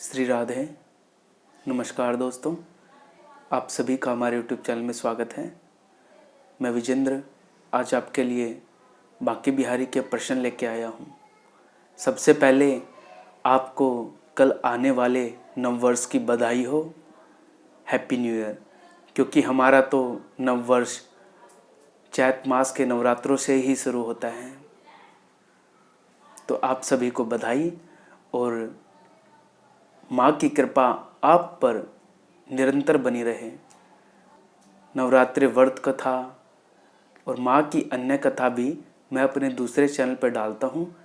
श्री राधे। नमस्कार दोस्तों, आप सभी का हमारे यूट्यूब चैनल में स्वागत है। मैं विजेंद्र आज आपके लिए बांके बिहारी के प्रश्न लेके आया हूँ। सबसे पहले आपको कल आने वाले नववर्ष की बधाई हो, हैप्पी न्यू ईयर। क्योंकि हमारा तो नववर्ष चैत मास के नवरात्रों से ही शुरू होता है। तो आप सभी को बधाई और माँ की कृपा आप पर निरंतर बनी रहे। नवरात्रि व्रत कथा और माँ की अन्य कथा भी मैं अपने दूसरे चैनल पर डालता हूँ,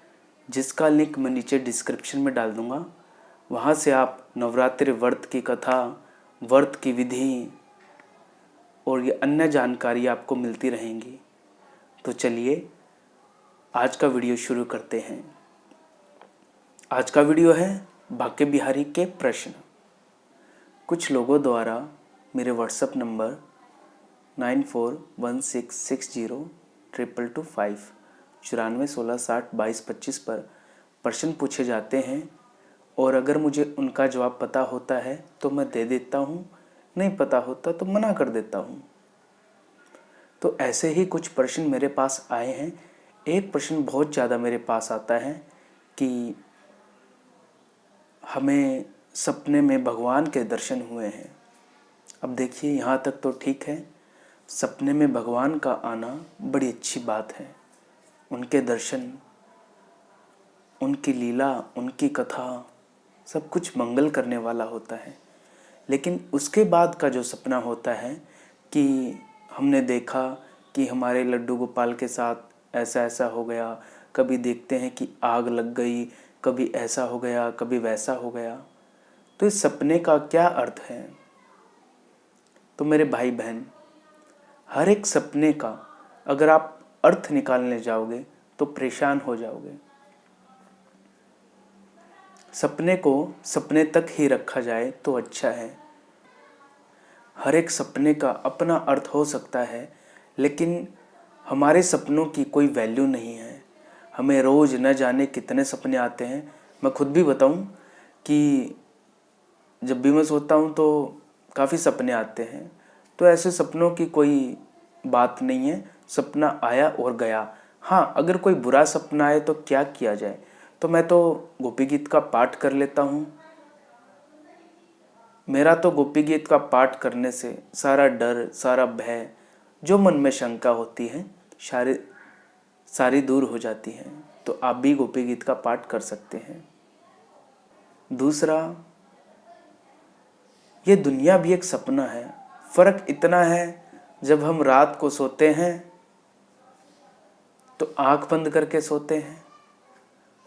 जिसका लिंक मैं नीचे डिस्क्रिप्शन में डाल दूँगा। वहाँ से आप नवरात्रि व्रत की कथा, व्रत की विधि और ये अन्य जानकारी आपको मिलती रहेंगी। तो चलिए आज का वीडियो शुरू करते हैं। आज का वीडियो है बांके बिहारी के प्रश्न। कुछ लोगों द्वारा मेरे व्हाट्सएप नंबर 9416602225 9416602225 पर प्रश्न पूछे जाते हैं और अगर मुझे उनका जवाब पता होता है तो मैं दे देता हूँ, नहीं पता होता तो मना कर देता हूँ। तो ऐसे ही कुछ प्रश्न मेरे पास आए हैं। एक प्रश्न बहुत ज़्यादा मेरे पास आता है कि हमें सपने में भगवान के दर्शन हुए हैं। अब देखिए, यहाँ तक तो ठीक है, सपने में भगवान का आना बड़ी अच्छी बात है। उनके दर्शन, उनकी लीला, उनकी कथा सब कुछ मंगल करने वाला होता है। लेकिन उसके बाद का जो सपना होता है कि हमने देखा कि हमारे लड्डू गोपाल के साथ ऐसा ऐसा हो गया, कभी देखते हैं कि आग लग गई, कभी ऐसा हो गया, कभी वैसा हो गया। तो इस सपने का क्या अर्थ है? तो मेरे भाई बहन, हर एक सपने का अगर आप अर्थ निकालने जाओगे तो परेशान हो जाओगे। सपने को सपने तक ही रखा जाए तो अच्छा है। हर एक सपने का अपना अर्थ हो सकता है, लेकिन हमारे सपनों की कोई वैल्यू नहीं है। हमें रोज़ न जाने कितने सपने आते हैं। मैं खुद भी बताऊं कि जब भी मैं सोता हूं तो काफ़ी सपने आते हैं। तो ऐसे सपनों की कोई बात नहीं है, सपना आया और गया। हाँ, अगर कोई बुरा सपना आए तो क्या किया जाए? तो मैं तो गोपी गीत का पाठ कर लेता हूँ। मेरा तो गोपी गीत का पाठ करने से सारा डर, सारा भय, जो मन में शंका होती है सारी दूर हो जाती है। तो आप भी गोपी गीत का पाठ कर सकते हैं। दूसरा, ये दुनिया भी एक सपना है। फर्क इतना है, जब हम रात को सोते हैं तो आंख बंद करके सोते हैं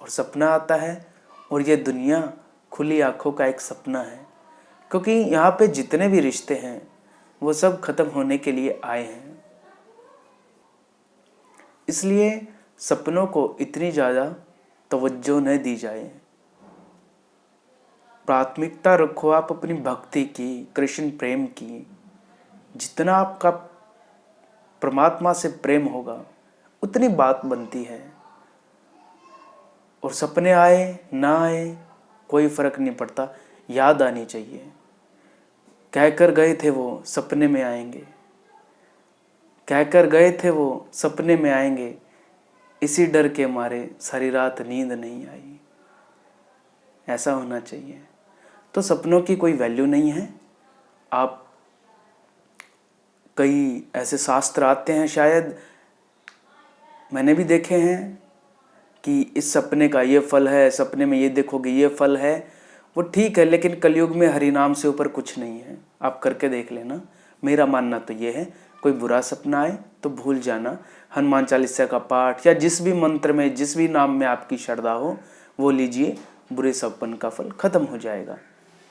और सपना आता है, और ये दुनिया खुली आंखों का एक सपना है। क्योंकि यहाँ पे जितने भी रिश्ते हैं वो सब खत्म होने के लिए आए हैं। इसलिए सपनों को इतनी ज़्यादा तवज्जो न दी जाए। प्राथमिकता रखो आप अपनी भक्ति की, कृष्ण प्रेम की। जितना आपका परमात्मा से प्रेम होगा उतनी बात बनती है। और सपने आए ना आए कोई फर्क नहीं पड़ता, याद आनी चाहिए। कहकर गए थे वो सपने में आएंगे, कहकर गए थे वो सपने में आएंगे, इसी डर के मारे सारी रात नींद नहीं आई। ऐसा होना चाहिए। तो सपनों की कोई वैल्यू नहीं है। आप कई ऐसे शास्त्र आते हैं, शायद मैंने भी देखे हैं कि इस सपने का ये फल है, सपने में ये देखोगे ये फल है। वो ठीक है, लेकिन कलयुग में हरि नाम से ऊपर कुछ नहीं है। आप करके देख लेना। मेरा मानना तो ये है, कोई बुरा सपना आए तो भूल जाना, हनुमान चालीसा का पाठ या जिस भी मंत्र में, जिस भी नाम में आपकी श्रद्धा हो वो लीजिए, बुरे सपन का फल खत्म हो जाएगा।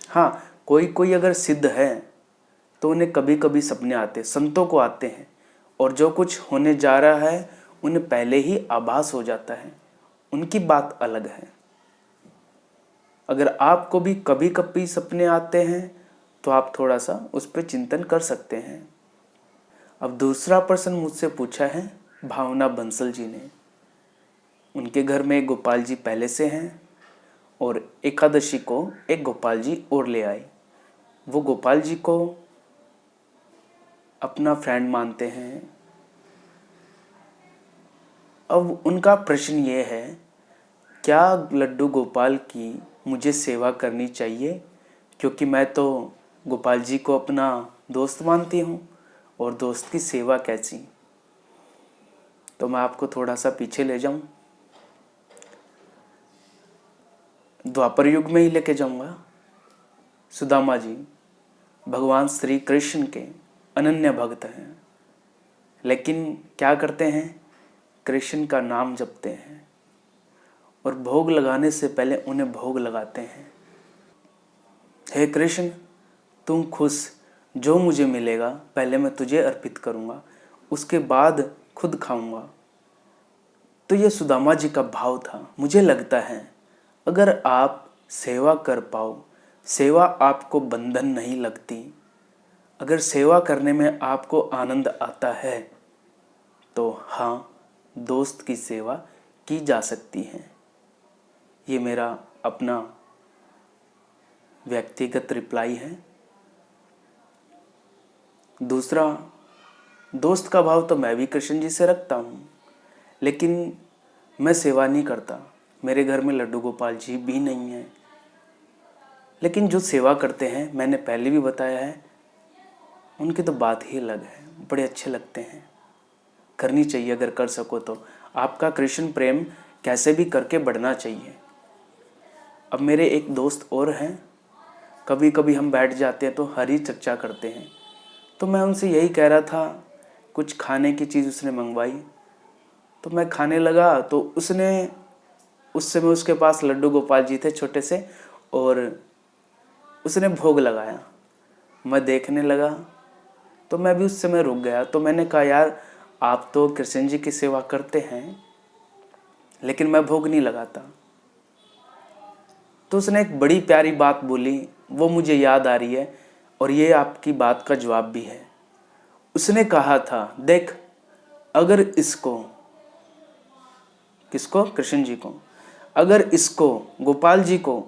हाँ, कोई कोई अगर सिद्ध है तो उन्हें कभी कभी सपने आते, संतों को आते हैं, और जो कुछ होने जा रहा है उन्हें पहले ही आभास हो जाता है। उनकी बात अलग है। अगर आपको भी कभी कभी सपने आते हैं तो आप थोड़ा सा उस पर चिंतन कर सकते हैं। अब दूसरा प्रश्न मुझसे पूछा है भावना बंसल जी ने। उनके घर में गोपाल जी पहले से हैं और एकादशी को एक गोपाल जी और ले आए। वो गोपाल जी को अपना फ्रेंड मानते हैं। अब उनका प्रश्न ये है, क्या लड्डू गोपाल की मुझे सेवा करनी चाहिए, क्योंकि मैं तो गोपाल जी को अपना दोस्त मानती हूँ, और दोस्त की सेवा कैसी। तो मैं आपको थोड़ा सा पीछे ले जाऊं, द्वापर युग में ही लेके जाऊंगा। सुदामा जी भगवान श्री कृष्ण के अनन्य भक्त हैं, लेकिन क्या करते हैं, कृष्ण का नाम जपते हैं और भोग लगाने से पहले उन्हें भोग लगाते हैं। हे कृष्ण, तुम खुश, जो मुझे मिलेगा पहले मैं तुझे अर्पित करूंगा, उसके बाद खुद खाऊंगा। तो ये सुदामा जी का भाव था। मुझे लगता है अगर आप सेवा कर पाओ, सेवा आपको बंधन नहीं लगती, अगर सेवा करने में आपको आनंद आता है, तो हाँ, दोस्त की सेवा की जा सकती है। ये मेरा अपना व्यक्तिगत रिप्लाई है। दूसरा, दोस्त का भाव तो मैं भी कृष्ण जी से रखता हूँ, लेकिन मैं सेवा नहीं करता। मेरे घर में लड्डू गोपाल जी भी नहीं हैं, लेकिन जो सेवा करते हैं, मैंने पहले भी बताया है, उनकी तो बात ही अलग है, बड़े अच्छे लगते हैं। करनी चाहिए अगर कर सको तो। आपका कृष्ण प्रेम कैसे भी करके बढ़ना चाहिए। अब मेरे एक दोस्त और हैं, कभी कभी हम बैठ जाते हैं तो हरी चर्चा करते हैं। तो मैं उनसे यही कह रहा था, कुछ खाने की चीज़ उसने मंगवाई, तो मैं खाने लगा, तो उसने, उस समय उसके पास लड्डू गोपाल जी थे छोटे से, और उसने भोग लगाया। मैं देखने लगा, तो मैं भी उस समय रुक गया। तो मैंने कहा, यार आप तो कृष्ण जी की सेवा करते हैं, लेकिन मैं भोग नहीं लगाता। तो उसने एक बड़ी प्यारी बात बोली, वो मुझे याद आ रही है, और ये आपकी बात का जवाब भी है। उसने कहा था, देख, अगर इसको, किसको, कृष्ण जी को, अगर इसको, गोपाल जी को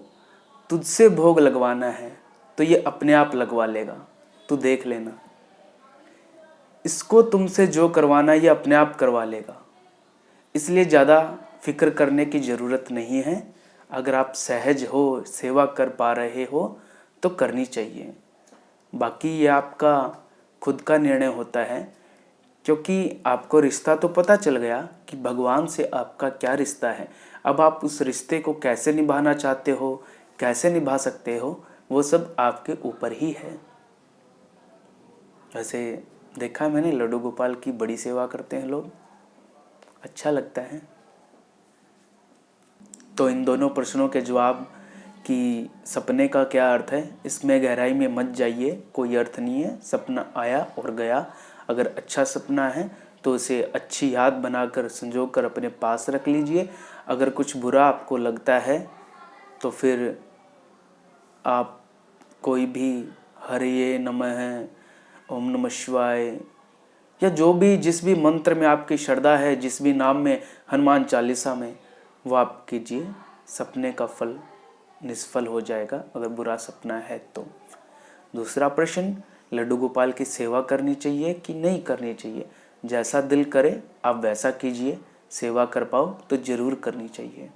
तुझसे भोग लगवाना है तो ये अपने आप लगवा लेगा, तू देख लेना। इसको तुमसे जो करवाना ये अपने आप करवा लेगा, इसलिए ज़्यादा फिक्र करने की ज़रूरत नहीं है। अगर आप सहज हो, सेवा कर पा रहे हो तो करनी चाहिए। बाकी ये आपका खुद का निर्णय होता है, क्योंकि आपको रिश्ता तो पता चल गया कि भगवान से आपका क्या रिश्ता है। अब आप उस रिश्ते को कैसे निभाना चाहते हो, कैसे निभा सकते हो, वो सब आपके ऊपर ही है। वैसे देखा मैंने, लड्डू गोपाल की बड़ी सेवा करते हैं लोग, अच्छा लगता है। तो इन दोनों प्रश्नों के जवाब कि सपने का क्या अर्थ है, इसमें गहराई में मत जाइए, कोई अर्थ नहीं है। सपना आया और गया। अगर अच्छा सपना है तो उसे अच्छी याद बनाकर संजो कर अपने पास रख लीजिए। अगर कुछ बुरा आपको लगता है तो फिर आप कोई भी हरिये नमः, ओम नमः शिवाय, या जो भी, जिस भी मंत्र में आपकी श्रद्धा है, जिस भी नाम में, हनुमान चालीसा में, वो आप कीजिए। सपने का फल निष्फल हो जाएगा अगर बुरा सपना है तो। दूसरा प्रश्न, लड्डू गोपाल की सेवा करनी चाहिए कि नहीं करनी चाहिए। जैसा दिल करे आप वैसा कीजिए, सेवा कर पाओ तो जरूर करनी चाहिए।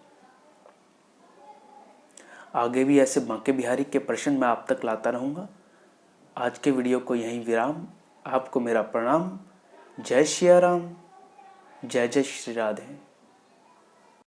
आगे भी ऐसे बांके बिहारी के प्रश्न मैं आप तक लाता रहूँगा। आज के वीडियो को यहीं विराम। आपको मेरा प्रणाम। जय श्री राम, जय जय श्री राधे।